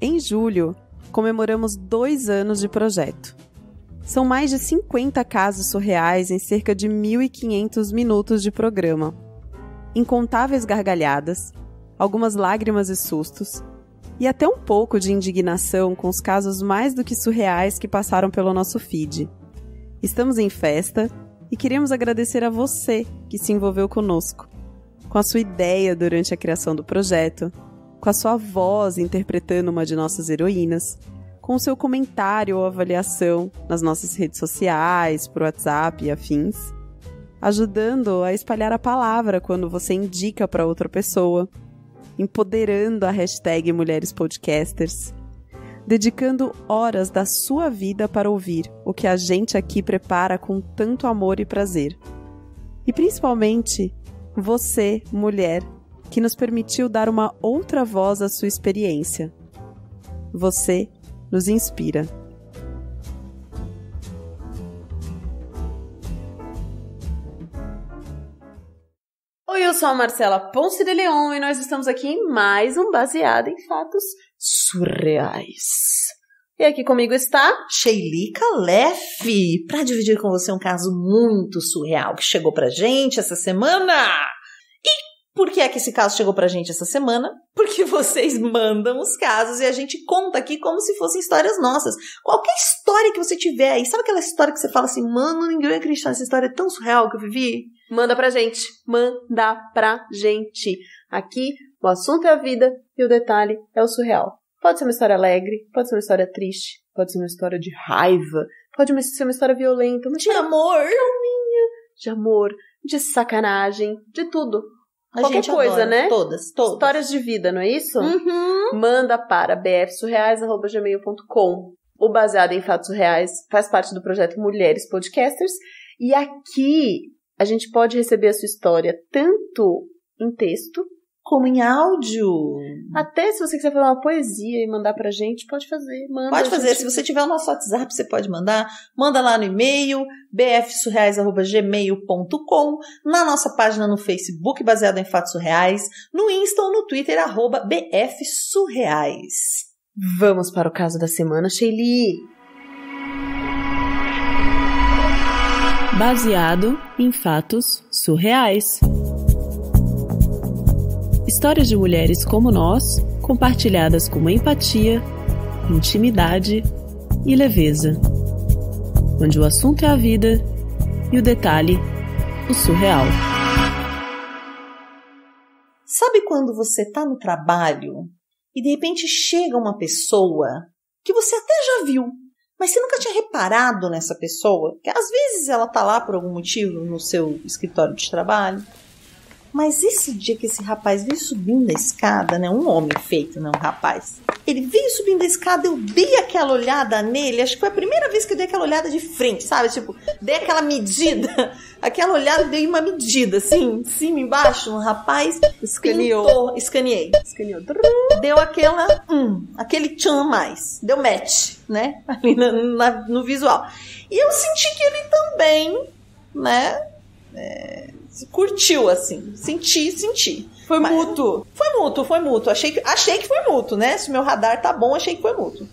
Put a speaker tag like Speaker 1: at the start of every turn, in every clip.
Speaker 1: Em julho, comemoramos 2 anos de projeto. São mais de 50 casos surreais em cerca de 1.500 minutos de programa. Incontáveis gargalhadas, algumas lágrimas e sustos, e até um pouco de indignação com os casos mais do que surreais que passaram pelo nosso feed. Estamos em festa e queremos agradecer a você que se envolveu conosco, com a sua ideia durante a criação do projeto, com a sua voz interpretando uma de nossas heroínas, com o seu comentário ou avaliação nas nossas redes sociais, por WhatsApp e afins, ajudando a espalhar a palavra quando você indica para outra pessoa, empoderando a hashtag Mulheres Podcasters, dedicando horas da sua vida para ouvir o que a gente aqui prepara com tanto amor e prazer. E principalmente, você, mulher, que nos permitiu dar uma outra voz à sua experiência. Você nos inspira. Oi, eu sou a Marcela Ponce de Leon e nós estamos aqui em mais um Baseado em Fatos Surreais. E aqui comigo está
Speaker 2: Sheilica Leff, para dividir com você um caso muito surreal que chegou pra gente essa semana. E por que é que esse caso chegou pra gente essa semana? Porque vocês mandam os casos e a gente conta aqui como se fossem histórias nossas. Qualquer história que você tiver aí, sabe aquela história que você fala assim, mano, ninguém vai acreditar nessa história tão surreal que eu vivi?
Speaker 1: Manda pra gente, manda pra gente. Aqui, o assunto é a vida e o detalhe é o surreal. Pode ser uma história alegre, pode ser uma história triste, pode ser uma história de raiva, pode ser uma história violenta, uma história calminha, de amor, de sacanagem, de tudo. Qualquer coisa,
Speaker 2: adora,
Speaker 1: né?
Speaker 2: Todas.
Speaker 1: Histórias de vida, não é isso?
Speaker 2: Uhum.
Speaker 1: Manda para bfsurreais@gmail.com. O Baseado em Fatos Surreais faz parte do projeto Mulheres Podcasters. E aqui a gente pode receber a sua história tanto em texto,
Speaker 2: como em áudio.
Speaker 1: Até se você quiser fazer uma poesia e mandar pra gente, pode fazer.
Speaker 2: Pode fazer. Se você tiver o nosso WhatsApp, você pode mandar. Manda lá no e-mail, bfsurreais@gmail.com, na nossa página no Facebook, Baseado em Fatos Surreais, no Insta ou no Twitter, @bfsurreais.
Speaker 1: Vamos para o caso da semana, Sheili. Baseado em fatos surreais. Histórias de mulheres como nós, compartilhadas com empatia, intimidade e leveza. Onde o assunto é a vida e o detalhe, o surreal.
Speaker 2: Sabe quando você tá no trabalho e de repente chega uma pessoa que você até já viu, mas você nunca tinha reparado nessa pessoa? Que às vezes ela tá lá por algum motivo no seu escritório de trabalho. Mas esse dia que esse rapaz veio subindo a escada, né? Um homem feito, não um rapaz. Ele veio subindo a escada, eu dei aquela olhada nele. Acho que foi a primeira vez que eu dei aquela olhada de frente, sabe? Tipo, dei aquela medida. Aquela olhada, dei uma medida, assim, cima, embaixo. Um rapaz escaneou. Escaneei. Deu aquele tchan a mais. Deu match, né? Ali no visual. E eu senti que ele também, né? Curtiu, assim. Senti.
Speaker 1: Foi mútuo.
Speaker 2: Foi mútuo. Achei que foi mútuo, né? Se o meu radar tá bom, achei que foi mútuo.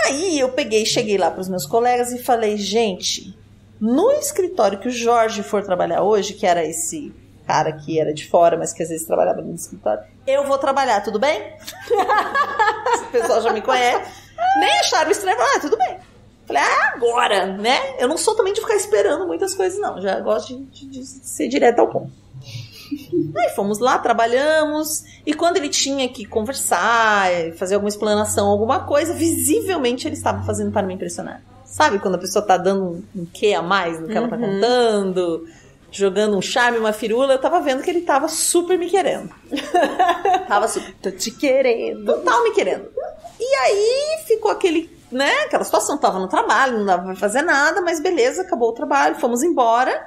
Speaker 2: Aí eu cheguei lá pros meus colegas e falei, gente, no escritório que o Jorge for trabalhar hoje, que era esse cara que era de fora, mas que às vezes trabalhava no escritório, eu vou trabalhar, tudo bem? O pessoal já me conhece. Nem acharam estranho, tudo bem. Falei, agora, né? Eu não sou também de ficar esperando muitas coisas, não. Já gosto de ser direto ao ponto. Aí fomos lá, trabalhamos. E quando ele tinha que conversar, fazer alguma explanação, alguma coisa, visivelmente ele estava fazendo para me impressionar. Sabe quando a pessoa tá dando um quê a mais no que ela tá contando? Jogando um charme, uma firula. Eu tava vendo que ele tava super me querendo. Tava super.
Speaker 1: Tô te querendo.
Speaker 2: Total me querendo. E aí ficou aquela situação, tava no trabalho, não dava pra fazer nada, mas beleza, acabou o trabalho, fomos embora,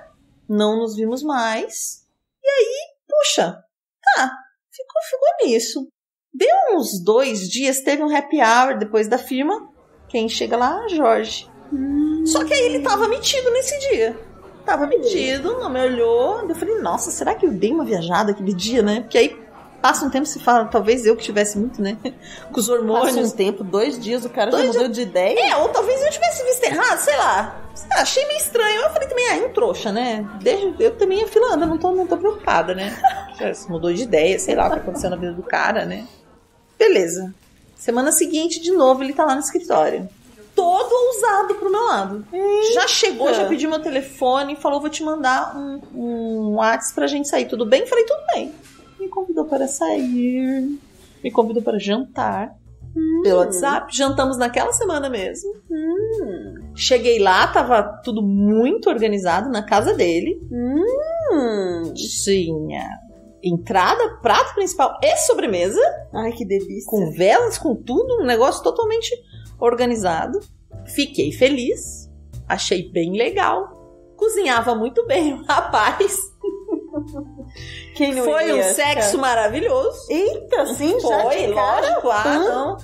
Speaker 2: não nos vimos mais, e aí, puxa, ficou nisso. Deu uns 2 dias, teve um happy hour depois da firma, quem chega lá? Jorge. Só que aí ele tava metido nesse dia, não me olhou, eu falei, nossa, será que eu dei uma viajada aquele dia, né? Porque aí Passa um tempo e se fala, talvez eu que tivesse muito, né? Com os hormônios.
Speaker 1: Passa um tempo, 2 dias, o cara já mudou de ideia.
Speaker 2: Ou talvez eu tivesse visto errado, sei lá. Achei meio estranho. Eu falei também, um trouxa, né? Eu também a fila anda, não tô preocupada, né? Mudou de ideia, sei lá o que aconteceu na vida do cara, né? Beleza. Semana seguinte, de novo, ele tá lá no escritório. Todo ousado pro meu lado. Eita. Já chegou, já pediu meu telefone, falou, vou te mandar um WhatsApp pra gente sair, tudo bem? Falei, tudo bem. Me convidou para sair, me convidou para jantar pelo WhatsApp. Jantamos naquela semana mesmo. Cheguei lá, tava tudo muito organizado na casa dele. Tinha entrada, prato principal e sobremesa.
Speaker 1: Ai, que delícia.
Speaker 2: Com velas, com tudo, um negócio totalmente organizado. Fiquei feliz, achei bem legal. Cozinhava muito bem o rapaz.
Speaker 1: Quem não
Speaker 2: foi
Speaker 1: iria,
Speaker 2: um sexo maravilhoso.
Speaker 1: Eita, sim, já
Speaker 2: foi, lógico. Não.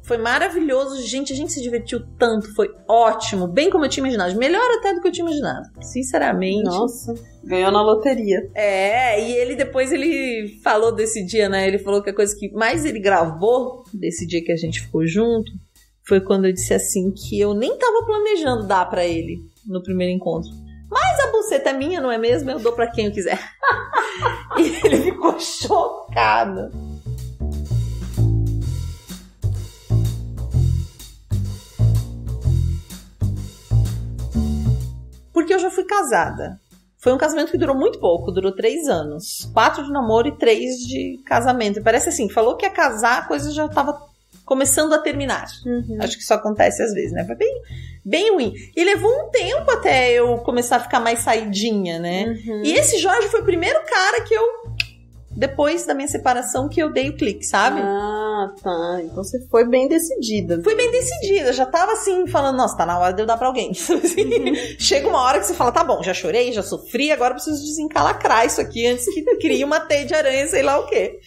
Speaker 2: Foi maravilhoso, gente. A gente se divertiu tanto, foi ótimo, bem como eu tinha imaginado. Melhor até do que eu tinha imaginado, sinceramente.
Speaker 1: Nossa, ganhou na loteria.
Speaker 2: E ele depois ele falou desse dia, né? Ele falou que a coisa que mais ele gravou desse dia que a gente ficou junto foi quando eu disse assim que eu nem tava planejando dar pra ele no primeiro encontro. Mas a buceta é minha, não é mesmo? Eu dou pra quem eu quiser. E ele ficou chocado. Porque eu já fui casada. Foi um casamento que durou muito pouco, durou 3 anos. 4 de namoro e 3 de casamento. E parece assim, falou que ia casar, a coisa já tava começando a terminar. Acho que isso acontece às vezes, né? Foi bem ruim. E levou um tempo até eu começar a ficar mais saidinha, né? E esse Jorge foi o primeiro cara que eu, depois da minha separação, que eu dei o clique, sabe?
Speaker 1: Ah, tá. Então você foi bem decidida.
Speaker 2: Fui bem decidida. Já tava assim, falando, nossa, tá na hora de eu dar pra alguém. Chega uma hora que você fala, tá bom, já chorei, já sofri, agora eu preciso desencalacrar isso aqui antes que crie uma teia de aranha, sei lá o quê.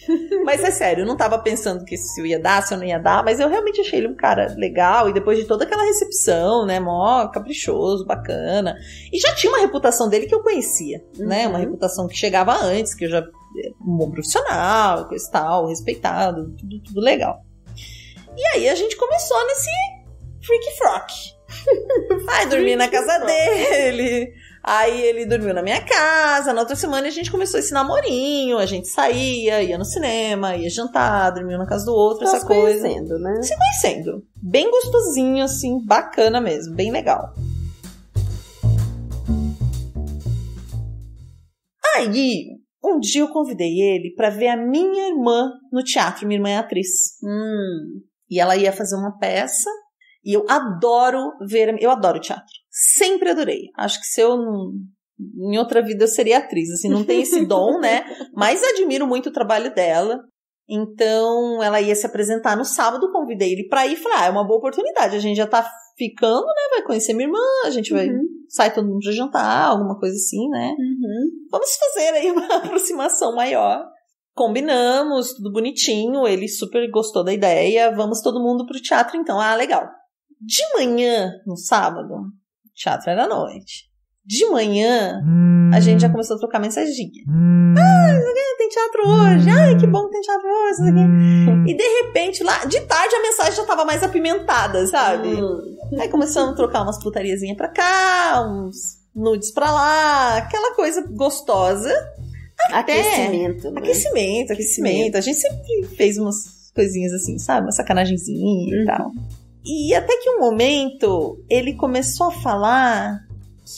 Speaker 2: Mas é sério, eu não tava pensando que se eu ia dar, se eu não ia dar, mas eu realmente achei ele um cara legal. E depois de toda aquela recepção, né, mó caprichoso, bacana. E já tinha uma reputação dele que eu conhecia, né? Uma reputação que chegava antes, que eu já... um bom profissional, coisa e tal, respeitado, tudo legal. E aí a gente começou nesse freaky frock. Vai dormir na casa dele. Aí ele dormiu na minha casa. Na outra semana a gente começou esse namorinho. A gente saía, ia no cinema, ia jantar, dormiu na casa do outro, essa coisa.
Speaker 1: Se conhecendo, né?
Speaker 2: Se conhecendo. Bem gostosinho, assim, bacana mesmo, bem legal. Aí, um dia eu convidei ele pra ver a minha irmã no teatro. Minha irmã é atriz. E ela ia fazer uma peça. E eu adoro teatro. Sempre adorei. Acho que se eu não... em outra vida eu seria atriz. Assim, não tem esse dom, né? Mas admiro muito o trabalho dela. Então, ela ia se apresentar no sábado. Convidei ele pra ir. Falei, é uma boa oportunidade. A gente já tá ficando, né? Vai conhecer minha irmã. A gente vai... sai todo mundo pra jantar, alguma coisa assim, né? Vamos fazer aí uma aproximação maior. Combinamos, tudo bonitinho. Ele super gostou da ideia. Vamos todo mundo pro teatro, então. Ah, legal. De manhã, no sábado, o teatro era à noite. De manhã, a gente já começou a trocar mensaginha. Tem teatro hoje. Ai, que bom que tem teatro hoje. Isso aqui. E de repente, lá de tarde, a mensagem já tava mais apimentada, sabe? Aí começamos a trocar umas putariazinhas pra cá, uns nudes pra lá, aquela coisa gostosa.
Speaker 1: Aquecimento.
Speaker 2: Né? Aquecimento. A gente sempre fez umas coisinhas assim, sabe? Uma sacanagemzinha e tal. E até que um momento, ele começou a falar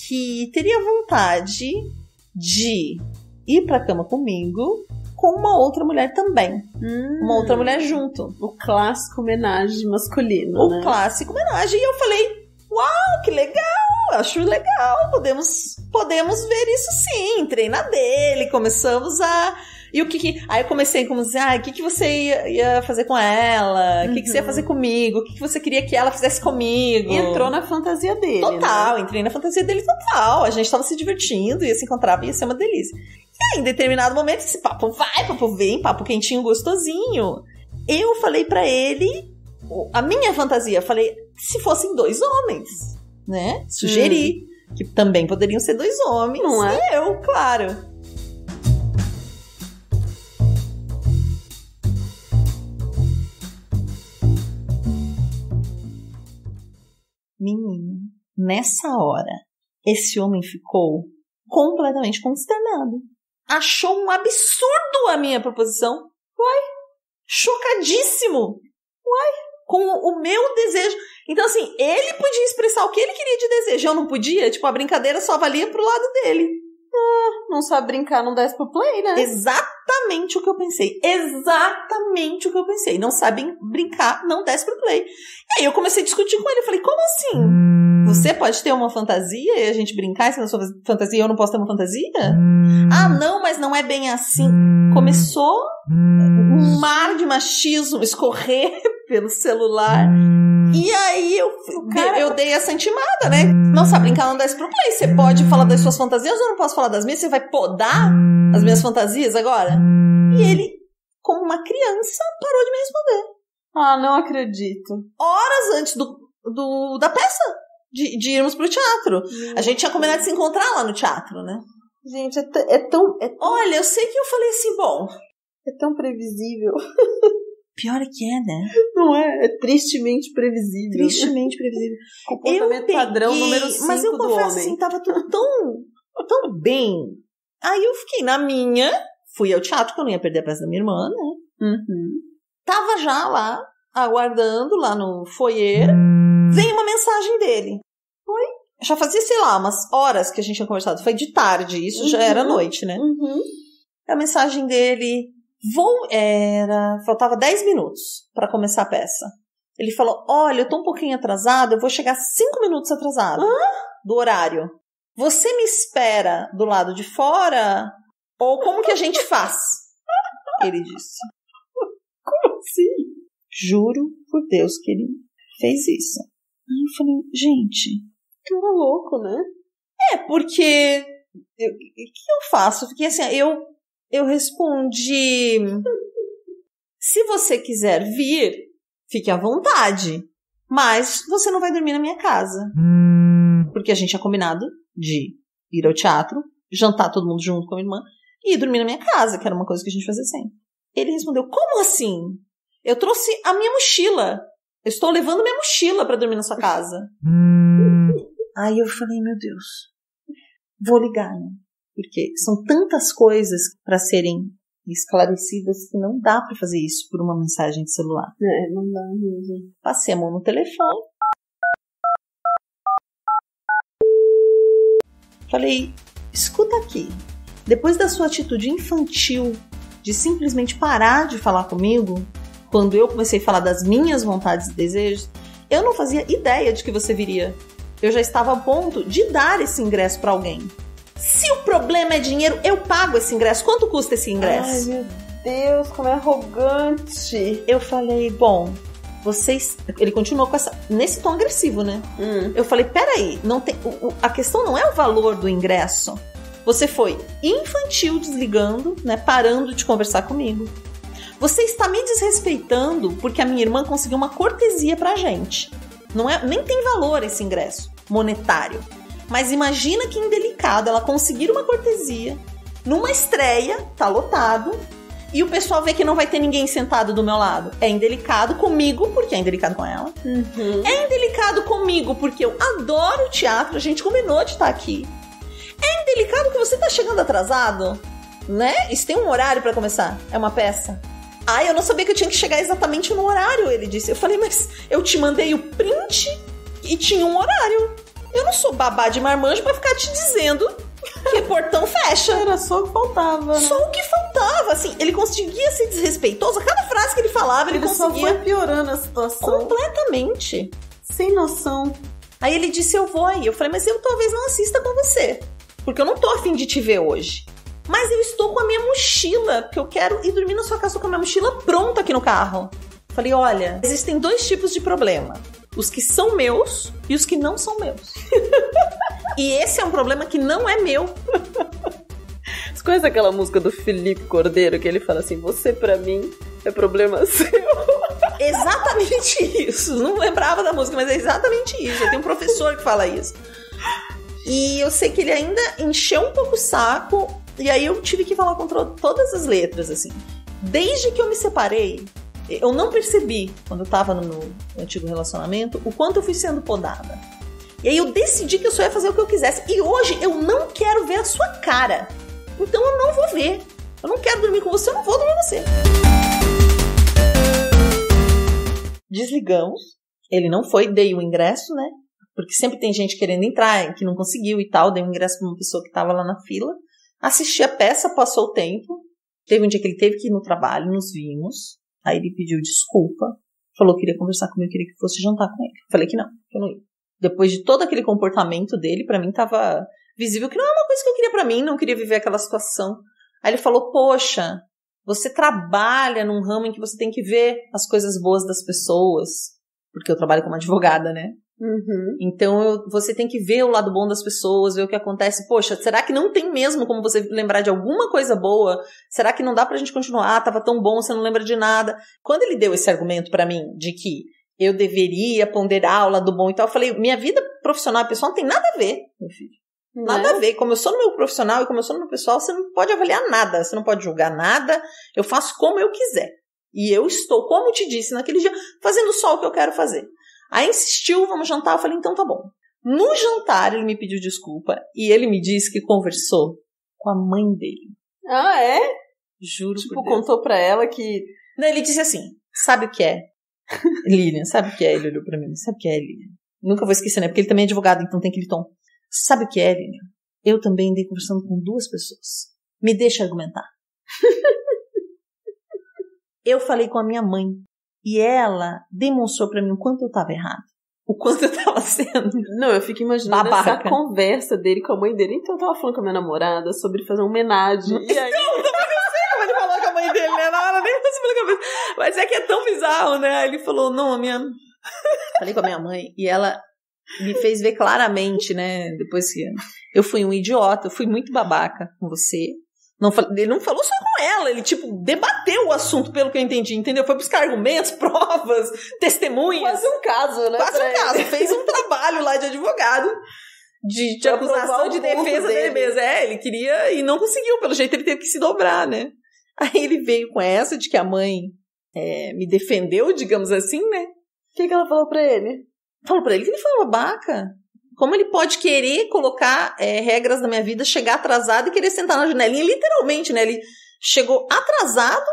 Speaker 2: que teria vontade de ir pra cama comigo com uma outra mulher também. Uma outra mulher junto.
Speaker 1: O clássico homenagem masculino, né?
Speaker 2: O clássico homenagem. E eu falei, uau, que legal, acho legal, podemos ver isso sim. Entrei na dele, começamos a... E o que aí eu comecei como dizer, o que você ia fazer com ela? O que você ia fazer comigo? O que você queria que ela fizesse comigo?
Speaker 1: Entrou na fantasia dele.
Speaker 2: Total,
Speaker 1: né?
Speaker 2: Entrei na fantasia dele total. A gente tava se divertindo, ia se encontrar, ia ser uma delícia. E aí, em determinado momento, esse papo vai, papo vem, papo quentinho, gostosinho. Eu falei pra ele, a minha fantasia, falei, se fossem 2 homens, né? Sugeri que também poderiam ser 2 homens.
Speaker 1: Não é?
Speaker 2: E eu, claro. Menina, nessa hora, esse homem ficou completamente consternado. Achou um absurdo a minha proposição. Uai, chocadíssimo. Uai, com o meu desejo. Então, assim, ele podia expressar o que ele queria de desejo. Eu não podia? Tipo, a brincadeira só valia pro lado dele.
Speaker 1: Não sabe brincar, não desce pro play, né?
Speaker 2: Exatamente o que eu pensei. Exatamente o que eu pensei. Não sabe brincar, não desce pro play. E aí eu comecei a discutir com ele. Eu falei, como assim? Você pode ter uma fantasia e a gente brincar se na sua fantasia eu não posso ter uma fantasia? Ah, não, mas não é bem assim. Começou um mar de machismo escorrer pelo celular. E aí eu dei essa intimada, né? Não sabe brincar, não desce pro play. Você pode falar das suas fantasias, eu não posso falar das minhas. Você vai podar as minhas fantasias agora? E ele, como uma criança, parou de me responder.
Speaker 1: Ah, não acredito.
Speaker 2: Horas antes da peça, de irmos pro teatro. A gente tinha combinado de se encontrar lá no teatro, né?
Speaker 1: Gente, é tão...
Speaker 2: Olha, eu sei que eu falei assim, bom...
Speaker 1: É tão previsível.
Speaker 2: Pior é que é, né?
Speaker 1: Não é? É tristemente previsível.
Speaker 2: Tristemente previsível.
Speaker 1: Comportamento padrão número 5 do homem.
Speaker 2: Mas eu confesso assim, tava tudo tão bem. Aí eu fiquei na minha, fui ao teatro, porque eu não ia perder a peça da minha irmã, né? Tava já lá, aguardando, lá no foyer. Veio uma mensagem dele. Oi? Já fazia, sei lá, umas horas que a gente tinha conversado. Foi de tarde, isso já era noite, né? A mensagem dele... Faltava 10 minutos para começar a peça. Ele falou, olha, eu tô um pouquinho atrasado, eu vou chegar 5 minutos atrasado do horário. Você me espera do lado de fora? Ou como que a gente faz? Ele disse.
Speaker 1: Como assim?
Speaker 2: Juro por Deus que ele fez isso. Aí eu falei, gente,
Speaker 1: cara louco, né?
Speaker 2: Porque o que eu faço? Fiquei assim, eu respondi, se você quiser vir, fique à vontade, mas você não vai dormir na minha casa. Porque a gente tinha combinado de ir ao teatro, jantar todo mundo junto com a minha irmã e ir dormir na minha casa, que era uma coisa que a gente fazia sempre. Ele respondeu, como assim? Eu trouxe a minha mochila. Eu estou levando minha mochila para dormir na sua casa. Aí eu falei, meu Deus, vou ligar, né? Porque são tantas coisas para serem esclarecidas que não dá para fazer isso por uma mensagem de celular.
Speaker 1: Não dá mesmo.
Speaker 2: Passei a mão no telefone. Falei, escuta aqui. Depois da sua atitude infantil de simplesmente parar de falar comigo, quando eu comecei a falar das minhas vontades e desejos, eu não fazia ideia de que você viria. Eu já estava a ponto de dar esse ingresso para alguém. Se o problema é dinheiro, eu pago esse ingresso. Quanto custa esse ingresso?
Speaker 1: Ai, meu Deus, como é arrogante.
Speaker 2: Eu falei, bom, vocês... Ele continuou com nesse tom agressivo, né? Eu falei, peraí, não tem... a questão não é o valor do ingresso. Você foi infantil desligando, né? Parando de conversar comigo. Você está me desrespeitando porque a minha irmã conseguiu uma cortesia pra gente. Não é, nem tem valor esse ingresso monetário. Mas imagina que indelicado ela conseguir uma cortesia numa estreia, tá lotado, e o pessoal vê que não vai ter ninguém sentado do meu lado. É indelicado comigo, porque é indelicado com ela. É indelicado comigo, porque eu adoro teatro, a gente combinou de estar aqui. É indelicado que você tá chegando atrasado, né? Isso tem um horário pra começar, é uma peça. Ah, eu não sabia que eu tinha que chegar exatamente no horário, ele disse. Eu falei, mas eu te mandei o print e tinha um horário. Eu não sou babá de marmanjo pra ficar te dizendo que o portão fecha.
Speaker 1: Era só o que faltava, né?
Speaker 2: Só o que faltava, assim. Ele conseguia ser desrespeitoso. A cada frase que ele falava, ele conseguia...
Speaker 1: só foi piorando a situação.
Speaker 2: Completamente.
Speaker 1: Sem noção.
Speaker 2: Aí ele disse, eu vou aí. Eu falei, mas eu talvez não assista com você. Porque eu não tô a fim de te ver hoje. Mas eu estou com a minha mochila, porque eu quero ir dormir na sua casa com a minha mochila pronta aqui no carro. Eu falei, olha, existem 2 tipos de problema. Os que são meus e os que não são meus. E esse é um problema que não é meu.
Speaker 1: Você conhece aquela música do Felipe Cordeiro que ele fala assim, você pra mim é problema seu?
Speaker 2: Exatamente isso. Não lembrava da música, mas é exatamente isso. Tem um professor que fala isso. E eu sei que ele ainda encheu um pouco o saco. E aí eu tive que falar contra todas as letras, assim. Desde que eu me separei, Eu não percebi, quando eu tava no meu antigo relacionamento, o quanto eu fui sendo podada. E aí eu decidi que eu só ia fazer o que eu quisesse. E hoje eu não quero ver a sua cara. Então eu não vou ver. Eu não quero dormir com você, eu não vou dormir com você. Desligamos. Ele não foi, dei o ingresso, né? Porque sempre tem gente querendo entrar, que não conseguiu e tal. Dei o ingresso pra uma pessoa que tava lá na fila. Assisti a peça, passou o tempo. Teve um dia que ele teve que ir no trabalho, nos vimos. Aí ele pediu desculpa. Falou que queria conversar comigo, queria que fosse jantar com ele. Falei que não, que eu não ia. Depois de todo aquele comportamento dele, pra mim tava visível que não é uma coisa que eu queria pra mim, não queria viver aquela situação. Aí ele falou, poxa, você trabalha num ramo em que você tem que ver as coisas boas das pessoas, porque eu trabalho como advogada, né?
Speaker 1: Uhum.
Speaker 2: Então você tem que ver o lado bom das pessoas, ver o que acontece. Poxa, será que não tem mesmo como você lembrar de alguma coisa boa? Será que não dá pra gente continuar? Tava tão bom, você não lembra de nada. Quando ele deu esse argumento pra mim, de que eu deveria ponderar o lado bom e tal, eu falei, minha vida profissional e pessoal não tem nada a ver, meu filho. Nada a ver. Como eu sou no meu profissional e como eu sou no meu pessoal, você não pode avaliar nada, você não pode julgar nada. Eu faço como eu quiser. E eu estou, como eu te disse naquele dia, fazendo só o que eu quero fazer. Aí insistiu, vamos jantar. Eu falei, então tá bom. No jantar, ele me pediu desculpa e ele me disse que conversou com a mãe dele.
Speaker 1: Ah, é?
Speaker 2: Juro
Speaker 1: tipo,
Speaker 2: por Deus.
Speaker 1: Contou pra ela que...
Speaker 2: Não, ele disse assim, sabe o que é? Lilian, sabe o que é? Ele olhou pra mim, sabe o que é, Lilian? Nunca vou esquecer, né? Porque ele também é advogado, então tem aquele tom. Sabe o que é, Lilian? Eu também andei conversando com 2 pessoas. Me deixa argumentar. Eu falei com a minha mãe. E ela demonstrou pra mim o quanto eu tava errado. O quanto eu tava sendo...
Speaker 1: Não, eu fico imaginando
Speaker 2: babaca.
Speaker 1: essa conversa dele com a mãe dele. Então eu tava falando com a minha namorada sobre fazer uma homenagem. E aí...
Speaker 2: Não, ele falou com a mãe dele, né? Na hora nem passou pela cabeça. Mas é que é tão bizarro, né? Aí ele falou, não, a minha... Falei com a minha mãe e ela me fez ver claramente, né? Depois que eu fui um idiota, eu fui muito babaca com você. Ele não falou só com ela, ele, tipo, debateu o assunto, pelo que eu entendi, entendeu? Foi buscar argumentos, provas, testemunhas.
Speaker 1: Quase um caso, né?
Speaker 2: Quase um caso. Fez um trabalho lá de advogado, de acusação, de defesa dele mesmo. É, ele queria e não conseguiu, pelo jeito ele teve que se dobrar, né? Aí ele veio com essa de que a mãe me defendeu, digamos assim, né?
Speaker 1: O que ela falou pra ele?
Speaker 2: Falou pra ele que ele foi uma babaca. Como ele pode querer colocar regras na minha vida, chegar atrasado e querer sentar na janelinha, literalmente, né? Ele chegou atrasado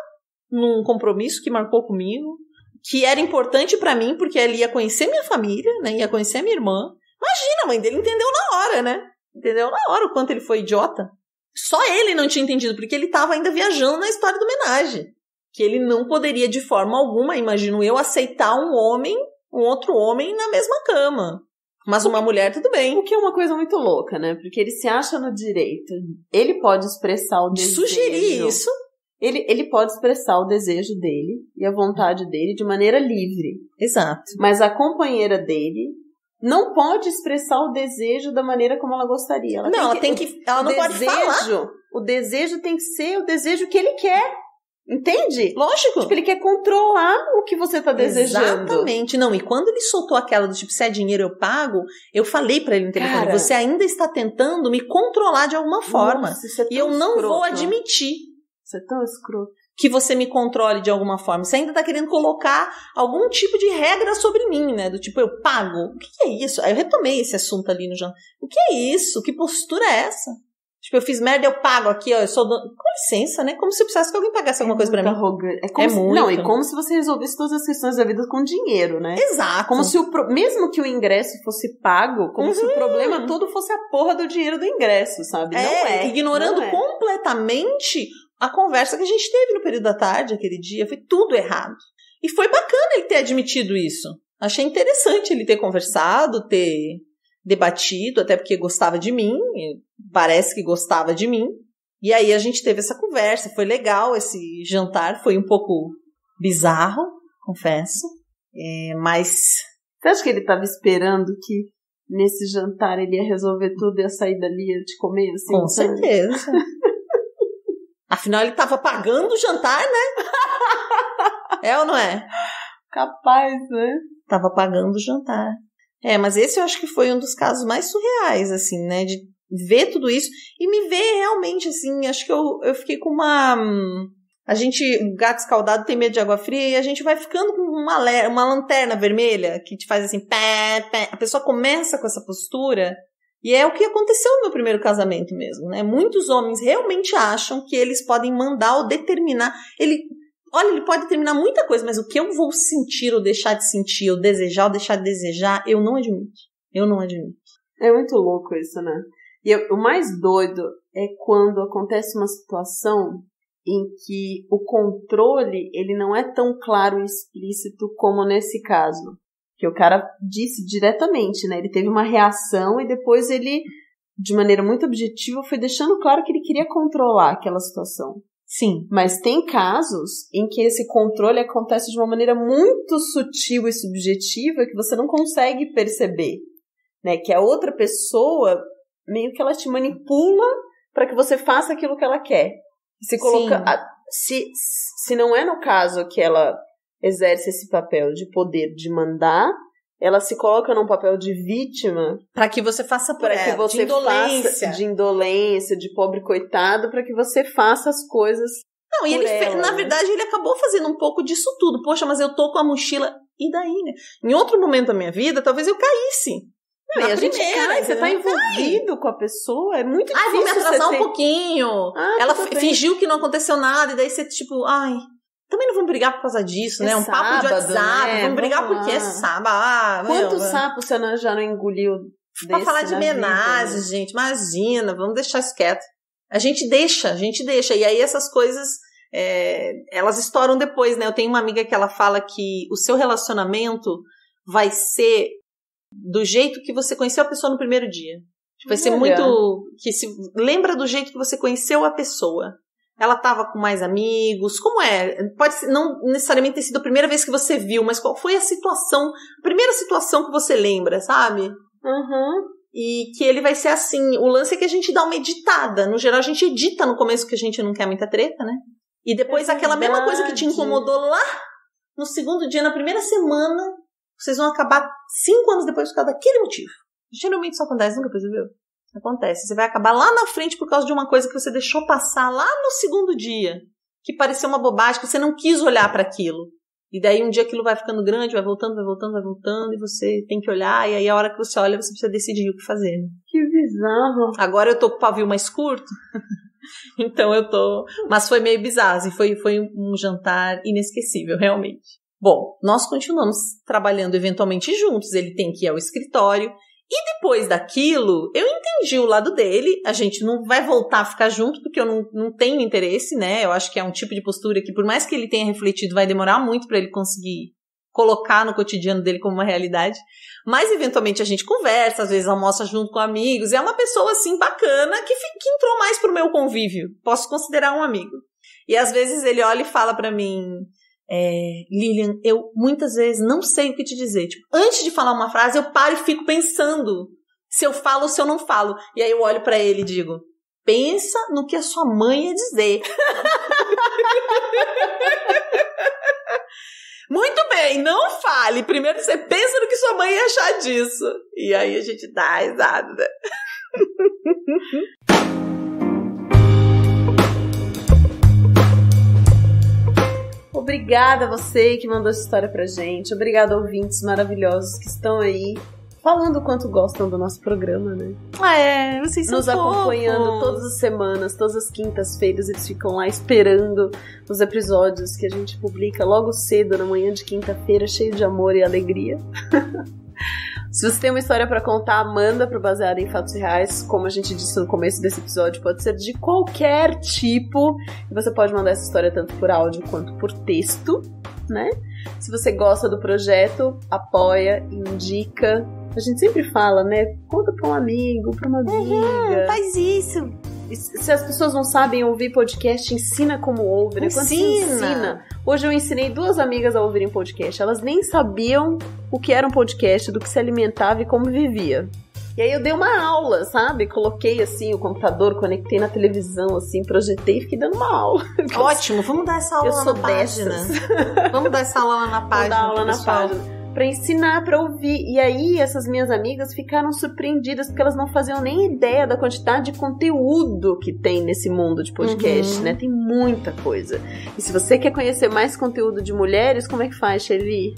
Speaker 2: num compromisso que marcou comigo, que era importante pra mim, porque ele ia conhecer minha família, né? Ia conhecer minha irmã. Imagina, a mãe dele entendeu na hora, né? Entendeu na hora o quanto ele foi idiota. Só ele não tinha entendido, porque ele tava ainda viajando na história da homenagem. Que ele não poderia, de forma alguma, imagino eu, aceitar um outro homem na mesma cama. Mas uma mulher, tudo bem.
Speaker 1: O que é uma coisa muito louca, né? Porque ele se acha no direito. Ele pode expressar o desejo.
Speaker 2: Sugerir isso.
Speaker 1: Ele pode expressar o desejo dele e a vontade dele de maneira livre.
Speaker 2: Exato.
Speaker 1: Mas a companheira dele não pode expressar o desejo da maneira como ela gostaria. Ela
Speaker 2: não pode falar.
Speaker 1: O desejo tem que ser o desejo que ele quer. Entende?
Speaker 2: Lógico.
Speaker 1: Tipo, ele quer controlar o que você tá desejando.
Speaker 2: Exatamente. Não, e quando ele soltou aquela do tipo, se é dinheiro eu pago, eu falei pra ele no telefone, cara, você ainda está tentando me controlar de alguma forma. Nossa, isso é tão e eu não escroto. Vou admitir.
Speaker 1: Isso é tão escroto.
Speaker 2: Que você me controle de alguma forma. Você ainda tá querendo colocar algum tipo de regra sobre mim, né? Do tipo, eu pago. O que é isso? Aí eu retomei esse assunto ali no jantar. O que é isso? Que postura é essa? Tipo, eu fiz merda, eu pago aqui, ó, eu sou dono. Com licença, né? Como se eu precisasse que alguém pagasse alguma coisa pra mim.
Speaker 1: Arrogante. Não, e como se você resolvesse todas as questões da vida com dinheiro, né?
Speaker 2: Exato.
Speaker 1: Como se mesmo que o ingresso fosse pago, como se o problema todo fosse a porra do dinheiro do ingresso, sabe?
Speaker 2: Ignorando completamente a conversa que a gente teve no período da tarde, aquele dia. Foi tudo errado. E foi bacana ele ter admitido isso. Achei interessante ele ter conversado, ter debatido, até porque gostava de mim, parece que gostava de mim, e aí a gente teve essa conversa, foi legal esse jantar, foi um pouco bizarro, confesso, mas...
Speaker 1: Você acha que ele estava esperando que nesse jantar ele ia resolver tudo e ia sair dali e ia te comer? Assim,
Speaker 2: com certeza. Afinal, ele estava pagando o jantar, né? É ou não é?
Speaker 1: Capaz, né?
Speaker 2: Tava pagando o jantar. Mas esse eu acho que foi um dos casos mais surreais, assim, né, de ver tudo isso e me ver realmente, assim, acho que eu fiquei com uma o gato escaldado tem medo de água fria e a gente vai ficando com uma lanterna vermelha que te faz assim, pé, pé. A pessoa começa com essa postura e é o que aconteceu no meu primeiro casamento mesmo, né? Muitos homens realmente acham que eles podem mandar ou determinar. Ele pode determinar muita coisa, mas o que eu vou sentir ou deixar de sentir, ou desejar ou deixar de desejar, eu não admito. Eu não admito.
Speaker 1: É muito louco isso, né? E o mais doido é quando acontece uma situação em que o controle, ele não é tão claro e explícito como nesse caso. Que o cara disse diretamente, né? Ele teve uma reação e depois ele, de maneira muito objetiva, foi deixando claro que ele queria controlar aquela situação.
Speaker 2: Sim.
Speaker 1: Mas tem casos em que esse controle acontece de uma maneira muito sutil e subjetiva que você não consegue perceber, né? Que a outra pessoa, meio que ela te manipula para que você faça aquilo que ela quer. Se coloca, se não é no caso que ela exerce esse papel de poder de mandar, ela se coloca num papel de vítima
Speaker 2: para que você faça por
Speaker 1: ela, que você
Speaker 2: de indolência.
Speaker 1: Faça, de indolência, de pobre coitado, para que você faça as coisas.
Speaker 2: Não, e ele na verdade ele acabou fazendo um pouco disso tudo. Poxa, mas eu tô com a mochila, e daí, né? Em outro momento da minha vida, talvez eu caísse.
Speaker 1: Não, e a gente cai, você tá envolvido com a pessoa, é muito difícil.
Speaker 2: Vou me atrasar um pouquinho. Ela fingiu que não aconteceu nada, e daí você, tipo, também não vamos brigar por causa disso, né? Um papo de WhatsApp, né? Vamos brigar porque é sábado.
Speaker 1: Quantos sapos você já não engoliu desse?
Speaker 2: Pra falar de homenagem, gente, imagina, vamos deixar isso quieto. A gente deixa. E aí essas coisas, elas estouram depois, né? Eu tenho uma amiga que ela fala que o seu relacionamento vai ser do jeito que você conheceu a pessoa no primeiro dia. Vai ser muito... lembra do jeito que você conheceu a pessoa. Ela estava com mais amigos. Como é? Pode não necessariamente ter sido a primeira vez que você viu, mas qual foi a primeira situação que você lembra, sabe?
Speaker 1: Uhum.
Speaker 2: E que ele vai ser assim. O lance é que a gente dá uma editada. No geral, a gente edita no começo que a gente não quer muita treta, né? E depois aquela mesma coisa que te incomodou lá, no segundo dia, na primeira semana, vocês vão acabar 5 anos depois por causa daquele motivo. Geralmente isso acontece, nunca percebeu? Acontece. Você vai acabar lá na frente por causa de uma coisa que você deixou passar lá no segundo dia, que pareceu uma bobagem, que você não quis olhar para aquilo. E daí um dia aquilo vai ficando grande, vai voltando, e você tem que olhar, e aí a hora que você olha, você precisa decidir o que fazer. Né?
Speaker 1: Que bizarro.
Speaker 2: Agora eu tô com o pavio mais curto, então eu tô... Mas foi meio bizarro, assim, foi um jantar inesquecível, realmente. Bom, nós continuamos trabalhando eventualmente juntos, ele tem que ir ao escritório, e depois daquilo, eu entendi o lado dele, a gente não vai voltar a ficar junto, porque eu não tenho interesse, né? Eu acho que é um tipo de postura que, por mais que ele tenha refletido, vai demorar muito para ele conseguir colocar no cotidiano dele como uma realidade. Mas, eventualmente, a gente conversa, às vezes almoça junto com amigos, e é uma pessoa, assim, bacana, que entrou mais pro meu convívio. Posso considerar um amigo. E, às vezes, ele olha e fala pra mim... Lilian, eu muitas vezes não sei o que te dizer. Tipo, antes de falar uma frase, eu paro e fico pensando se eu falo ou se eu não falo. E aí eu olho pra ele e digo, pensa no que a sua mãe ia dizer. Muito bem, não fale. Primeiro você pensa no que sua mãe ia achar disso. E aí a gente dá risada.
Speaker 1: Obrigada a você que mandou essa história pra gente. Obrigada, ouvintes maravilhosos que estão aí falando o quanto gostam do nosso programa, né?
Speaker 2: Vocês são
Speaker 1: nos acompanhando todas as semanas, todas as quintas-feiras. Eles ficam lá esperando os episódios que a gente publica logo cedo, na manhã de quinta-feira, cheio de amor e alegria. Se você tem uma história pra contar, manda pro Baseado em Fatos Reais. Como a gente disse no começo desse episódio, pode ser de qualquer tipo. E você pode mandar essa história tanto por áudio quanto por texto, né? Se você gosta do projeto, apoia, indica. A gente sempre fala, né? Conta pra um amigo, pra uma amiga.
Speaker 2: Faz isso.
Speaker 1: Se as pessoas não sabem ouvir podcast, ensina como ouve, né? Ensina. Hoje eu ensinei 2 amigas a ouvirem podcast. Elas nem sabiam o que era um podcast, do que se alimentava e como vivia. E aí eu dei uma aula, sabe? Coloquei assim o computador, conectei na televisão, assim, projetei e fiquei dando uma aula.
Speaker 2: Ótimo, vamos dar essa aula lá na página. Vamos dar essa aula lá na página.
Speaker 1: Vamos dar aula na página. pra ensinar, pra ouvir. E aí essas minhas amigas ficaram surpreendidas porque elas não faziam nem ideia da quantidade de conteúdo que tem nesse mundo de podcast, né? Tem muita coisa. E se você quer conhecer mais conteúdo de mulheres, como é que faz, Shelly?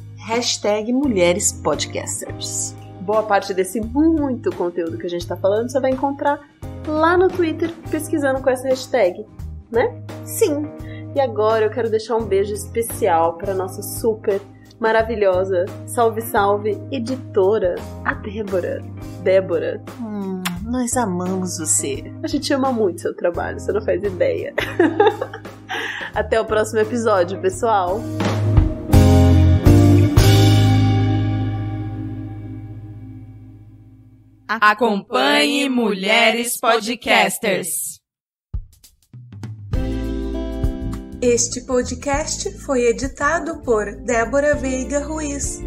Speaker 2: #MulheresPodcasters.
Speaker 1: Boa parte desse muito conteúdo que a gente tá falando você vai encontrar lá no Twitter pesquisando com essa hashtag, né?
Speaker 2: Sim.
Speaker 1: E agora eu quero deixar um beijo especial para nossa super maravilhosa, salve salve, editora, a Débora. Débora.
Speaker 2: Nós amamos você.
Speaker 1: A gente ama muito seu trabalho, você não faz ideia. Até o próximo episódio, pessoal.
Speaker 3: Acompanhe Mulheres Podcasters.
Speaker 4: Este podcast foi editado por Débora Veiga Ruiz.